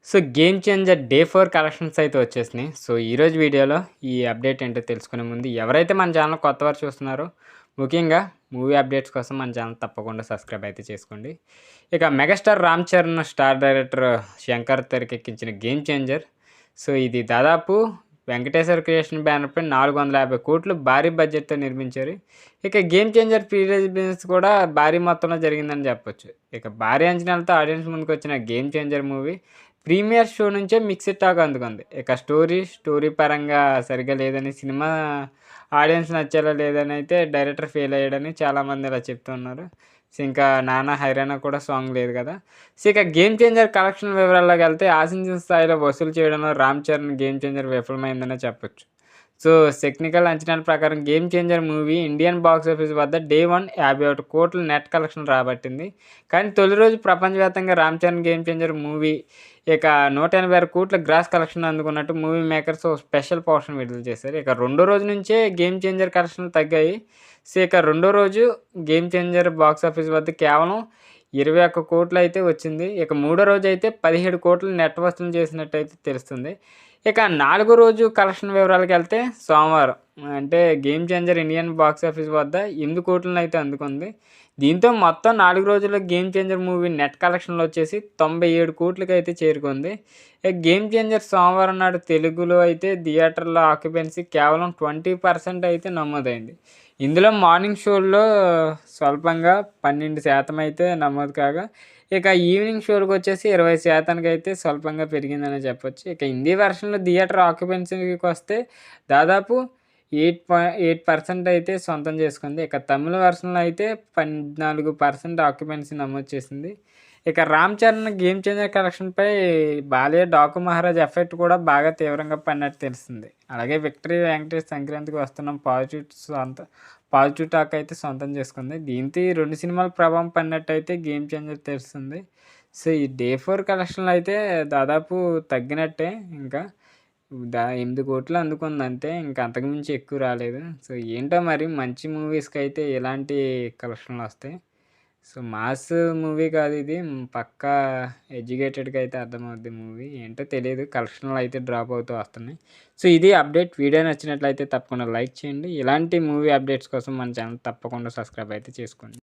So, 'game changer' day 4 collections అయితే వచ్చేసినాయి. So, ఈరోజు వీడియోలో ఈ అప్డేట్ ఏంటో తెలుసుకునే ముందు ఎవరైతే మన ఛానల్ కొత్తవారు చూస్తున్నారో, ముఖ్యంగా మూవీ అప్డేట్స్ కోసం మన ఛానల్ తప్పకుండా సబ్స్క్రైబ్ అయితే చేసుకోండి. ఇక megastar 'Ram Charan' star director 'Shankar' తెరకెక్కించిన 'గేమ్ చేంజర్'. సో, ఇది దాదాపు వెంకటేశ్వర క్రియేషన్ బ్యానర్‌పై 450,00,00,000 భారీ బడ్జెట్‌తో నిర్మించారు. ఇక 'game changer' pre release business కూడా భారీ మొత్తంలో జరిగిందని చెప్పొచ్చు. ఇక భారీ అంచనాలతో ఆడియన్స్ ముందుకొచ్చిన 'Game Changer' movie premiere show నుంచే మిక్స్డ్ టాక్ అందుకుంది. ఇక స్టోరీ పరంగా సరిగ్గా లేదని, సినిమా ఆడియన్స్ నచ్చేలా లేదని అయితే డైరెక్టర్ ఫెయిల్ అయ్యాడని చాలామంది ఇలా చెప్తున్నారు. సో, ఇంకా 'నాన్న హైరానా' కూడా సాంగ్ లేదు కదా. సో, ఇక 'గేమ్ చేంజర్' కలెక్షన్ వివరాల్లోకి వెళ్తే ఆశించిన స్థాయిలో వసూలు చేయడంలో 'రామ్ చరణ్' 'గేమ్ చేంజర్' విఫలమైందనే చెప్పొచ్చు. సో, టెక్నికల్ అంచనాల ప్రకారం 'game Changer' movie Indian box office వద్ద డే 1 51,00,00,000 నెట్ కలెక్షన్ రాబట్టింది. కానీ తొలి రోజు ప్రపంచవ్యాప్తంగా 'రామ్ చరణ్' 'గేమ్ చేంజర్' మూవీ ఇక 186,00,00,000 గ్రాస్ కలెక్షన్ అందుకున్నట్టు మూవీ మేకర్స్ ఓ స్పెషల్ పోర్షన్ విడుదల చేశారు. ఇక రెండో రోజు నుంచే 'గేమ్ చేంజర్' కలెక్షన్లు తగ్గాయి. సో, ఇక రెండో రోజు 'గేమ్ చేంజర్' బాక్స్ ఆఫీస్ వద్ద కేవలం 21,00,00,000 అయితే వచ్చింది. ఇక మూడో రోజు అయితే 17,00,00,000 నెట్ వసూలు చేసినట్టయితే తెలుస్తుంది. ఇక నాలుగో రోజు కలెక్షన్ వివరాలకు వెళ్తే సోమవారం అంటే 'game changer' Indian box office వద్ద 8,00,00,000 అయితే అందుకుంది. దీంతో మొత్తం 4 రోజుల్లో 'గేమ్ చేంజర్' మూవీ నెట్ కలెక్షన్లు వచ్చేసి 97,00,00,000 అయితే చేరుకుంది. ఇక 'గేమ్ చేంజర్' సోమవారం నాడు తెలుగులో అయితే థియేటర్ల ఆక్యుపెన్సీ కేవలం 20% అయితే నమోదైంది. ఇందులో మార్నింగ్ షోల్లో స్వల్పంగా 12% అయితే నమోదు కాగా, ఇక ఈవినింగ్ షోలకు వచ్చేసి 20% అయితే స్వల్పంగా పెరిగిందనే చెప్పొచ్చు. ఇక హిందీ వెర్షన్లో థియేటర్ ఆక్యుపెన్సీకి వస్తే దాదాపు 8% అయితే సొంతం చేసుకుంది. ఇక తమిళ వెర్షన్లో అయితే 14% ఆక్యుపెన్సీ నమోదు చేసింది. ఇక 'రామ్ చరణ్' 'గేమ్ చేంజర్' కలెక్షన్పై బాలయ్య 'డాకు మహారాజ్' ఎఫెక్ట్ కూడా బాగా తీవ్రంగా పడినట్టు తెలుస్తుంది. అలాగే 'విక్టరీ వెంకటేష్' సంక్రాంతికి వస్తున్నాం పాజిటివ్ టాక్ అయితే సొంతం చేసుకుంది. దీంతో ఈ రెండు సినిమాల ప్రభావం పడినట్టయితే 'గేమ్ చేంజర్' తెలుస్తుంది. సో, ఈ డే 4 కలెక్షన్లు అయితే దాదాపు తగ్గినట్టే. ఇంకా 8,00,00,000 అందుకుంది అంతే. ఇంకా అంతకుమించి ఎక్కువ రాలేదు. సో, ఏంటో మరి మంచి మూవీస్‌కి అయితే ఎలాంటి కలెక్షన్లు వస్తాయి. సో, మాస్ మూవీ కాదు ఇది. పక్కా ఎడ్యుకేటెడ్‌గా అయితే అర్థమవుద్ది మూవీ. ఏంటో తెలీదు. కలెక్షన్‌లు అయితే డ్రాప్ అవుతూ వస్తున్నాయి. సో, ఇది అప్డేట్. వీడియో నచ్చినట్లయితే తప్పకుండా లైక్ చేయండి. ఇలాంటి మూవీ అప్డేట్స్ కోసం మన ఛానల్ తప్పకుండా సబ్స్క్రైబ్ అయితే చేసుకోండి.